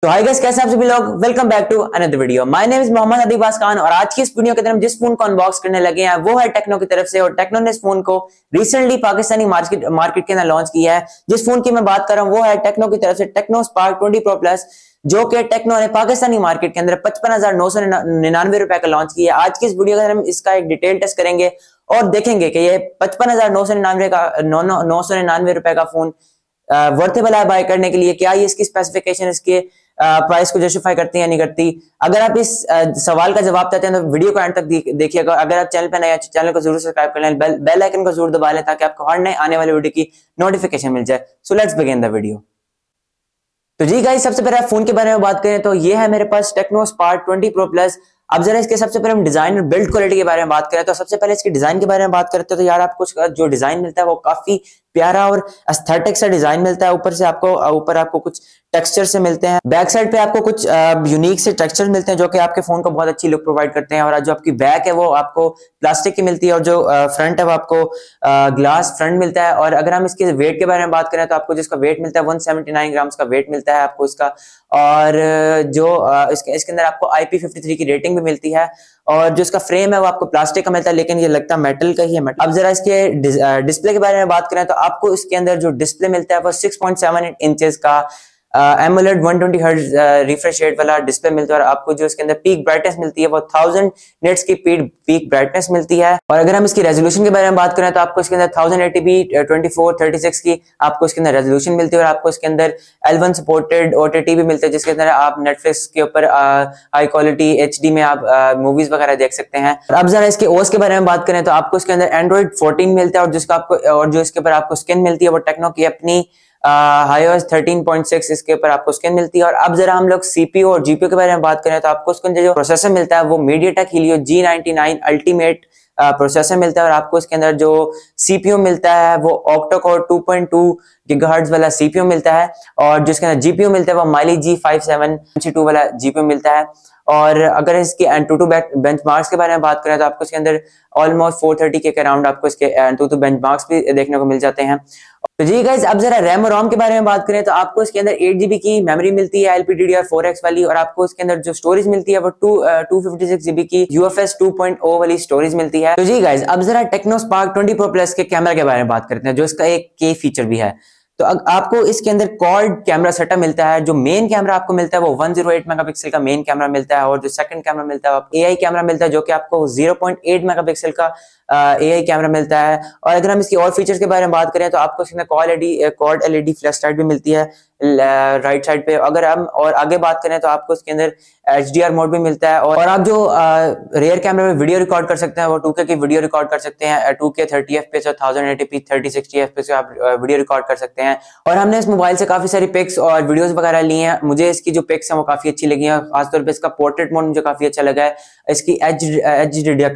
तो hi guys, कैसे आप सभी लोग। Welcome back to another video. My name is Mohammad Adibas Khan और आज की इस वीडियो के अंदर हम जिस फोन को अनबॉक्स करने लगे हैं वो है टेक्नो की तरफ से। और टेक्नो ने इस फोन को रिसेंटली पाकिस्तानी मार्केट के अंदर लॉन्च किया है। जिस फोन की मैं बात कर रहा हूं वो है टेक्नो की तरफ से टेक्नो स्पार्क 20 प्रो प्लस, जो कि टेक्नो ने पाकिस्तानी मार्केट के अंदर 55,999 रुपए का लॉन्च किया। आज की इस वीडियो के अंदर हम इसका एक डिटेल टेस्ट करेंगे और देखेंगे कि ये 55,999 रुपए का फोन वर्थेबल है बाय करने के लिए। क्या ये इसकी स्पेसिफिकेशन इसके प्राइस को जस्टिफाई करती है या नहीं करती। अगर आप इस सवाल का जवाब चाहते हैं तो वीडियो को एंड तक देखिएगा। अगर आप चैनल पर नए हैं तो चैनल को जरूर सब्सक्राइब कर लें, बेल आइकन को जरूर दबा लें ताकि आपको हर नए आने वाली वीडियो की नोटिफिकेशन मिल जाए। So let's begin the video. तो जी गाइस, सबसे पहले फोन के बारे में बात करें तो ये है मेरे पास टेक्नो स्पार्क 20 प्रो प्लस। अब जरा इसके सबसे पहले हम डिजाइन और बिल्ड क्वालिटी के बारे में बात करें तो सबसे पहले इसके डिजाइन के बारे में बात करते हैं तो यार आपको जो डिजाइन मिलता है वो काफी प्यारा और एस्थेटिक सा डिजाइन मिलता है। ऊपर आपको कुछ टेक्सचर से मिलते हैं। बैक साइड पे आपको कुछ यूनिक से टेक्सचर मिलते हैं जो कि आपके फोन को बहुत अच्छी लुक प्रोवाइड करते हैं। और जो आपकी बैक है वो आपको प्लास्टिक की मिलती है और जो फ्रंट है वो आपको ग्लास फ्रंट मिलता है। और अगर हम इसके वेट के बारे में बात करें तो आपको जिसका वेट मिलता है 179 ग्राम्स का वेट मिलता है आपको इसका। और जो इसके अंदर आपको IP53 की रेटिंग भी मिलती है। और जो इसका फ्रेम है वो आपको प्लास्टिक का मिलता है लेकिन ये लगता है मेटल का ही है। अब जरा इसके डिस्प्ले के बारे में बात करें तो आपको इसके अंदर जो डिस्प्ले मिलता है वो 6.7 इंचेस का एमोलेड 120 हर्ट्ज रिफ्रेश रेट वाला डिस्प्ले मिलता है। और आपको जो इसके अंदर पीक ब्राइटनेस मिलती है वो 1000 निट्स की पीक ब्राइटनेस मिलती है। और अगर हम इसकी रेजोल्यूशन के बारे में बात करें तो आपको इसके अंदर 1080p 2436 की आपको इसके अंदर रेजोल्यूशन मिलती है। और आपको इसके अंदर L1 सपोर्टेड OTT भी मिलता है जिसके अंदर आप नेटफ्लिक्स के ऊपर हाई क्वालिटी HD में आप मूवीज वगैरह देख सकते हैं। अब जरा इसके OS के बारे में बात करें तो आपको इसके अंदर Android 14 मिलता है और जो इसके ऊपर आपको स्किन मिलती है वो टेक्नो की अपनी iOS 13.6 इसके ऊपर आपको स्किन मिलती है। और अब जरा हम लोग CPU और GPU के बारे में बात करें तो आपको उसके अंदर जो प्रोसेसर मिलता है वो MediaTek Helio G99 ultimate processor मिलता है। और आपको इसके अंदर जो CPU मिलता है वो ऑक्टा-कोर 2.2 गीगाहर्ट्ज वाला CPU मिलता है। और जिसके अंदर GPU मिलता है वो Mali G57 वाला GPU मिलता है। और अगर इसके AnTuTu बेंचमार्क्स के बारे में बात करें तो आपको इसके अंदर ऑलमोस्ट 430 के अराउंड आपको इसके AnTuTu बेंचमार्क्स भी देखने को मिल जाते हैं। तो जी गाइस, अब जरा रैम और रोम के बारे में बात करें तो आपको इसके अंदर 8GB की मेमोरी मिलती है LPDDR4X वाली। और आपको इसके अंदर जो स्टोरेज मिलती है वो 256GB की UFS 2.0 वाली स्टोरेज मिलती है। तो जी गाइस, अब जरा टेक्नो स्पार्क 20 प्रो प्लस के कैमरा के बारे में बात करते हैं जो इसका एक की फीचर भी है। तो आपको इसके अंदर क्वाड कैमरा सेटअप मिलता है। जो मेन कैमरा आपको मिलता है वो 108 मेगापिक्सल का मेन कैमरा मिलता है। और जो सेकंड कैमरा मिलता है AI कैमरा मिलता है जो कि आपको 0.8 मेगापिक्सल का AI कैमरा मिलता है। और अगर हम इसकी और फीचर्स के बारे में बात करें तो आपको इसके अंदर क्वाड LED फ्लैश लाइट भी मिलती है राइट साइड पे। अगर हम और आगे बात करें तो आपको इसके अंदर HDR मोड भी मिलता है। और आप जो रेयर कैमरा में वीडियो रिकॉर्ड कर सकते हैं वो 2K की वीडियो रिकॉर्ड कर सकते हैं। 2K 30 FPS और 1080p 3060 FPS आप वीडियो रिकॉर्ड कर सकते हैं। और हमने इस मोबाइल से काफी सारी पिक्स और वीडियोस वगैरह ली हैं। मुझे इसकी जो पिक्स हैं वो काफी अच्छी लगी हैं। खासतौर पे इसका पोर्ट्रेट मोड मुझे काफी अच्छा लगा है। इसकी एज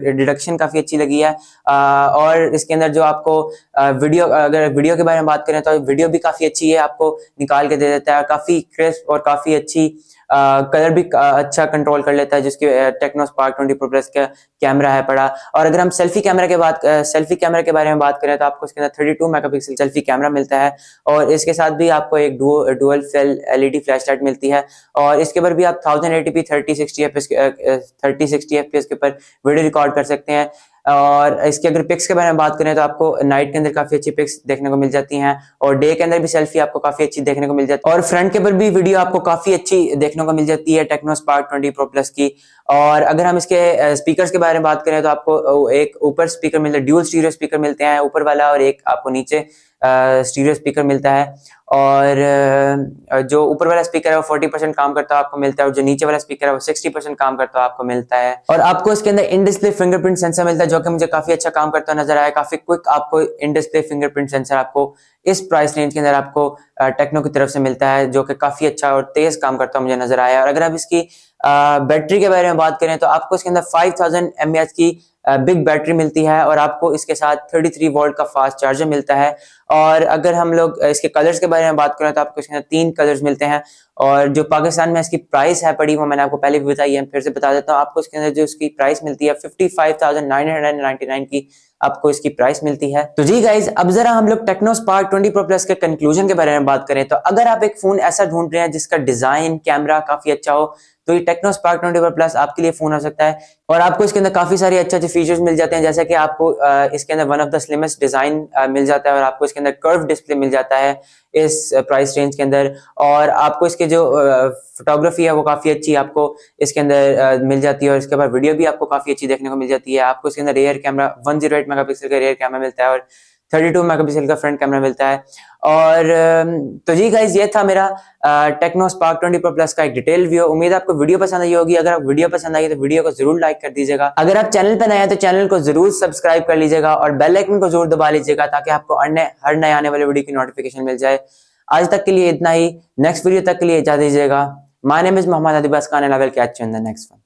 डिडक्शन काफी अच्छी लगी है। और इसके अंदर जो आपको अगर वीडियो के बारे में बात करें तो वीडियो भी काफी अच्छी है, आपको निकाल के दे देता है। काफी क्रिस्प और काफी अच्छी कलर भी अच्छा कंट्रोल कर लेता है जिसकी टेक्नो स्पार्क 20 प्रो प्लस का कैमरा है पड़ा। और अगर हम सेल्फी कैमरा के बारे में बात करें तो आपको इसके अंदर 32 मेगापिक्सल सेल्फी कैमरा मिलता है। और इसके साथ भी आपको एक dual cell LED flash light मिलती है। और इसके ऊपर भी आप 1080p 3060 FPS के ऊपर वीडियो रिकॉर्ड कर सकते हैं। और इसके अगर पिक्स के बारे में बात करें तो आपको नाइट के अंदर काफी अच्छी पिक्स देखने को मिल जाती हैं और डे के अंदर भी सेल्फी आपको काफी अच्छी देखने को मिल जाती है। और फ्रंट के ऊपर भी वीडियो आपको काफी अच्छी देखने को मिल जाती है टेक्नो स्पार्क 20 प्रो प्लस की। और अगर हम इसके स्पीकर्स के बारे में बात करें तो आपको एक ऊपर स्पीकर मिलता है, ड्यूल स्टीरियो स्पीकर मिलते हैं ऊपर वाला, और एक आपको नीचे स्टीरियो स्पीकर मिलता है। और जो ऊपर वाला स्पीकर है वो 40% काम करता है आपको मिलता है और जो नीचे वाला स्पीकर है वो 60% काम करता है आपको मिलता है। और आपको इसके अंदर इन डिस्प्ले फिंगरप्रिंट सेंसर मिलता है जो कि मुझे काफी अच्छा काम करता नजर आया। काफी क्विक आपको इन डिस्प्ले फिंगरप्रिंट सेंसर आपको इस प्राइस रेंज के अंदर आपको टेक्नो की तरफ से मिलता है जो कि काफी अच्छा और तेज काम करता मुझे नजर आया। और अगर आप इसकी बैटरी के बारे में बात करें तो आपको इसके अंदर 5000 mAh की बिग बैटरी मिलती है और आपको इसके साथ 33 वोल्ट का फास्ट चार्जर मिलता है। और अगर हम लोग इसके कलर्स के बारे में बात करें तो आपको इसके अंदर 3 कलर्स मिलते हैं। और जो पाकिस्तान में इसकी प्राइस है पड़ी वो मैंने आपको पहले भी बताई है, फिर से बता देता हूँ। आपको इसके अंदर जो इसकी प्राइस मिलती है 55,999 की आपको इसकी प्राइस मिलती है। तो जी गाइज, अब जरा हम लोग टेक्नो स्पार्क 20 Pro Plus के कंक्लूजन के बारे में बात करें, तो अगर आप एक फोन ऐसा ढूंढ रहे हैं जिसका डिजाइन कैमरा काफी अच्छा हो, तो ये टेक्नो स्पार्क 20 Pro Plus आपके लिए फोन हो सकता है। और आपको इसके अंदर काफी सारे अच्छे अच्छे फीचर्स मिल जाते हैं, जैसे कि आपको इसके अंदर one of the slimmest design मिल जाता है, और आपको इसके अंदर कर्व डिस्प्ले मिल जाता है इस प्राइस रेंज के अंदर। और आपको इसके जो फोटोग्राफी है वो काफी अच्छी आपको इसके अंदर मिल जाती है, और इसके बाद वीडियो भी आपको काफी अच्छी देखने को मिल जाती है। आपको इसके अंदर रियर कैमरा 108 मेगापिक्सल का रियर कैमरा मिलता है, और 32 मेगापिक्सल का फ्रंट कैमरा मिलता है। और तो जी गाइज, ये था मेरा टेक्नो स्पार्क 20 Pro Plus का एक डिटेल व्यू। उम्मीद है आपको वीडियो पसंद आई होगी। अगर आपको वीडियो पसंद आई तो वीडियो को जरूर लाइक कर दीजिएगा। अगर आप चैनल पर नए हैं तो चैनल को जरूर सब्सक्राइब कर लीजिएगा, और बेल आइकन को जरूर दबा लीजिएगा, ताकि आपको हर नए आने वाले वीडियो की नोटिफिकेशन मिल जाए। आज तक के लिए इतना ही, नेक्स्ट वीडियो तक के लिए इजाजत दीजिएगा। My name is Mohammad Adibas Khan, and I will catch you in the next one.